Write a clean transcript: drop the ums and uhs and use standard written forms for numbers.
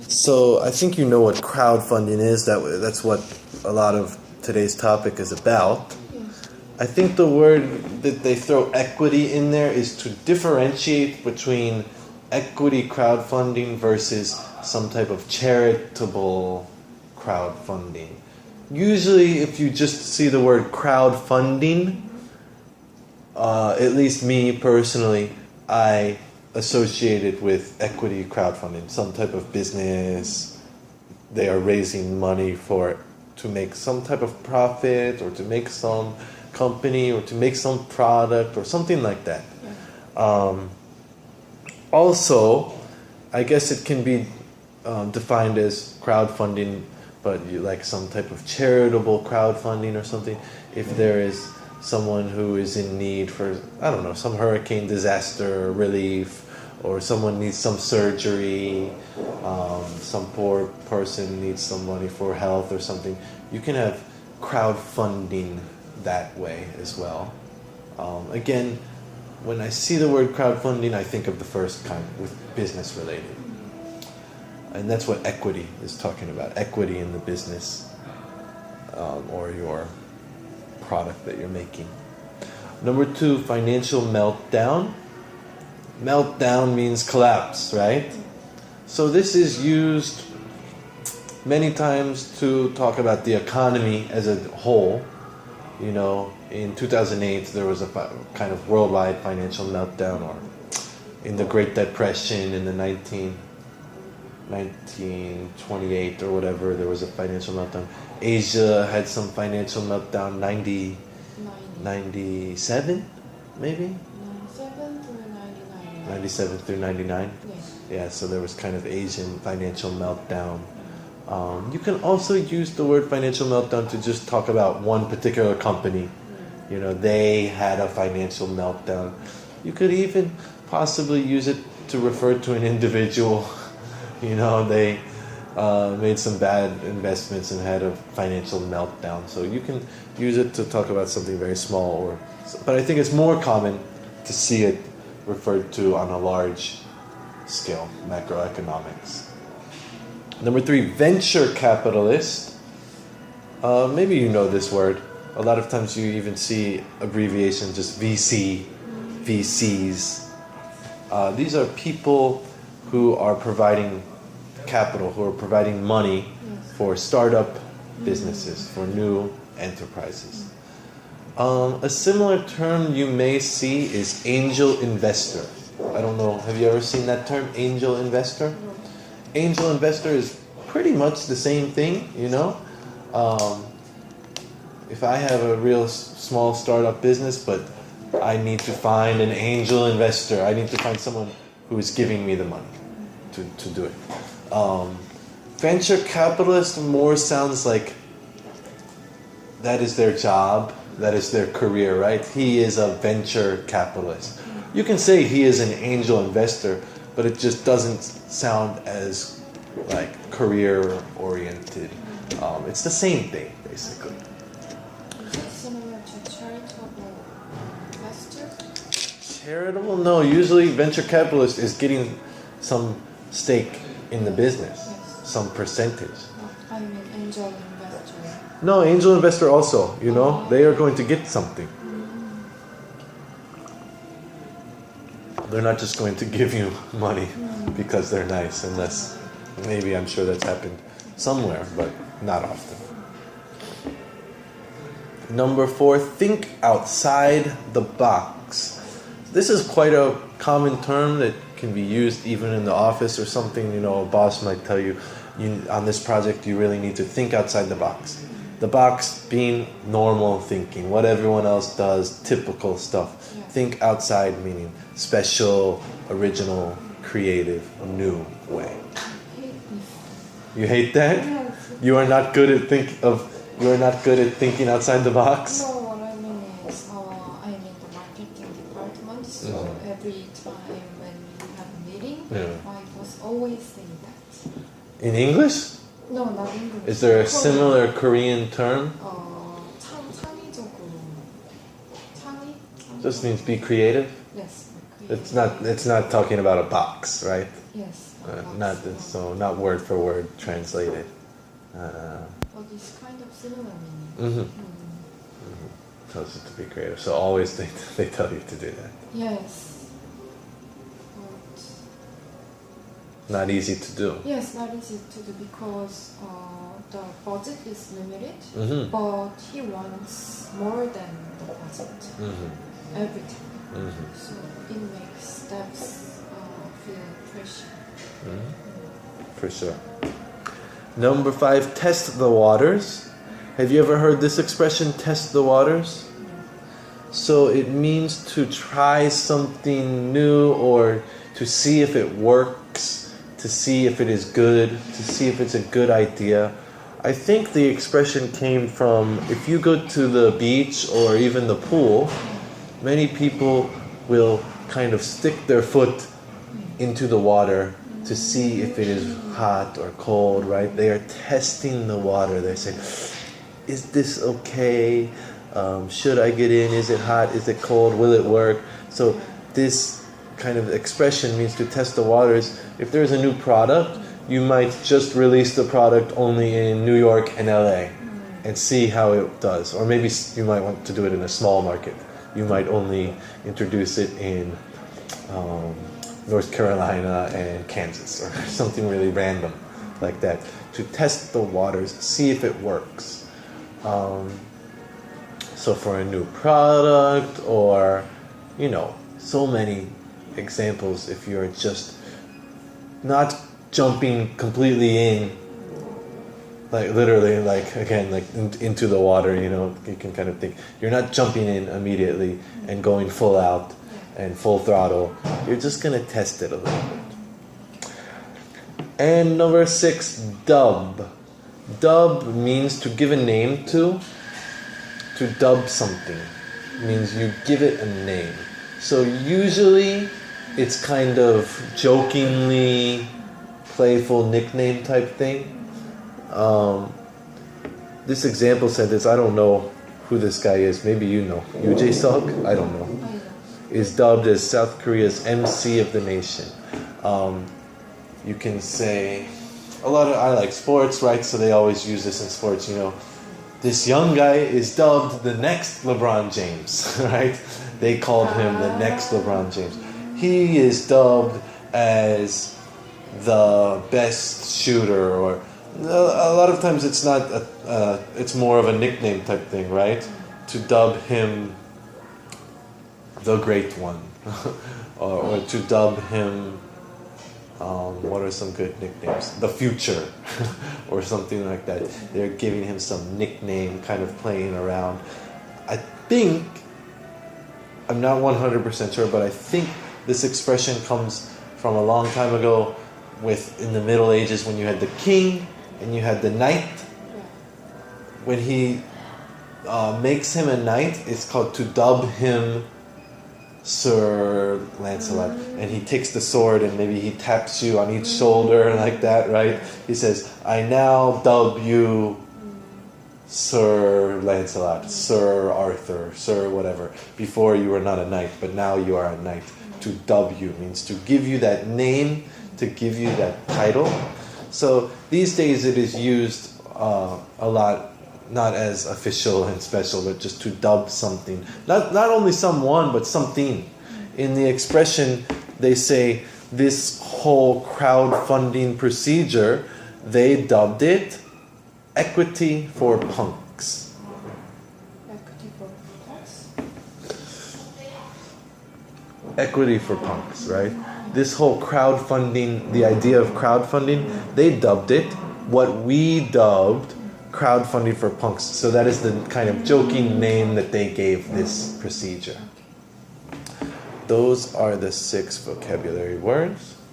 So I think you know what crowdfunding is. That's what a lot of today's topic is about. Yes. I think the word that they throw equity in there is to differentiate between equity crowdfunding versus some type of charitable crowdfunding. Usually if you just see the word crowdfunding, at least me personally, I associate it with equity crowdfunding, some type of business. They are raising money to make some type of profit, or to make some company, or to make some product, or something like that. Also, I guess it can be defined as crowdfunding, but you like some type of charitable crowdfunding or something. If there is someone who is in need for, I don't know, some hurricane disaster relief, or someone needs some surgery, some poor person needs some money for health or something, you can have crowdfunding that way as well. Again, when I see the word crowdfunding, I think of the first kind, with business related. And that's what equity is talking about, equity in the business or your product that you're making. Number 2, financial meltdown. Meltdown means collapse, right? So this is used many times to talk about the economy as a whole. You know, in 2008 there was a kind of worldwide financial meltdown, or in the Great Depression in the 1928 or whatever, there was a financial meltdown. Asia had some financial meltdown, 97 maybe? 97 through 99? Yes. Yeah, so there was kind of Asian financial meltdown. You can also use the word financial meltdown to just talk about one particular company. You know, they had a financial meltdown. You could even possibly use it to refer to an individual. You know, they made some bad investments and had a financial meltdown. So you can use it to talk about something very small, but I think it's more common to see it referred to on a large scale, macroeconomics. Number 3, venture capitalist. Maybe you know this word. A lot of times you even see abbreviations, just VC, VCs. These are people who are providing capital, who are providing money for startup businesses, for new enterprises. A similar term you may see is angel investor. I don't know, have you ever seen that term, angel investor? Angel investor is pretty much the same thing, you know. If I have a real small startup business, but I need to find an angel investor, I need to find someone who is giving me the money to do it. Venture capitalist more sounds like that is their job, that is their career, right? He is a venture capitalist. You can say he is an angel investor, but it just doesn't sound as like career oriented. It's the same thing, basically. Is it similar to charitable investor? Charitable? No, usually venture capitalist is getting some stake in the business, some percentage. I mean angel investor. No, angel investor also, you know, they are going to get something. They're not just going to give you money because they're nice, unless, maybe, I'm sure that's happened somewhere, but not often. Number 4, think outside the box. This is quite a common term that can be used even in the office or something. You know, a boss might tell you, on this project you really need to think outside the box. The box being normal thinking, what everyone else does, typical stuff. Yeah. Think outside meaning special, original, creative, new way. You hate that? Yes. You are not good at thinking outside the box? No, what I mean is, I'm in the marketing department, so every time when we have a meeting, my boss always saying that. In English? No, not English. Is there a similar Korean term? 창의적으로. 창의? Just means be creative? Yes. It's not talking about a box, right? Yes. Not word for word translated. But it's kind of similar meaning. Tells you to be creative. So always they tell you to do that. Yes. But not easy to do. Yes, not easy to do because the budget is limited, but he wants more than the budget. Everything. So it makes steps feel pressure. For sure. Number 5, test the waters. Have you ever heard this expression, test the waters? So it means to try something new or to see if it works, to see if it is good, to see if it's a good idea. I think the expression came from, if you go to the beach or even the pool, many people will kind of stick their foot into the water to see if it is hot or cold, right? They are testing the water. They're saying, is this okay? Should I get in? Is it hot? Is it cold? Will it work? So this kind of expression means to test the waters. If there's a new product, you might just release the product only in New York and LA and see how it does. Or maybe you might want to do it in a small market. You might only introduce it in North Carolina and Kansas or something really random like that. To test the waters, see if it works. So for a new product or, so many examples if you're just not jumping completely in, like literally, like again, like into the water, you can kind of think. You're not jumping in immediately and going full out and full throttle. You're just going to test it a little bit. And number 6, dub. Dub means to give a name to. To dub something means you give it a name. So usually it's kind of jokingly playful nickname type thing. This example sentence, I don't know who this guy is. Maybe you know. Yoo Jae-suk? I don't know. Is dubbed as South Korea's MC of the nation. You can say, I like sports, right? So they always use this in sports, This young guy is dubbed the next LeBron James, right? They called him the next LeBron James. He is dubbed as the best shooter, or a lot of times it's not, it's more of a nickname type thing, right? To dub him the great one, or to dub him, what are some good nicknames? The future, or something like that. They're giving him some nickname, kind of playing around. I think, I'm not 100% sure, but I think this expression comes from a long time ago in the Middle Ages when you had the king and you had the knight. When he makes him a knight, it's called to dub him Sir Lancelot, and he takes the sword and maybe he taps you on each shoulder like that, right? He says, I now dub you Sir Lancelot, Sir Arthur, Sir whatever. Before you were not a knight, but now you are a knight. To dub you means to give you that name, to give you that title. So these days it is used a lot, not as official and special, but just to dub something. Not only someone, but something. In the expression, they say this whole crowdfunding procedure, they dubbed it equity for punks. Equity for punks? Equity for punks, right? This whole crowdfunding, the idea of crowdfunding, they dubbed it what we dubbed crowdfunding for punks. So that is the kind of joking name that they gave this procedure. Those are the 6 vocabulary words.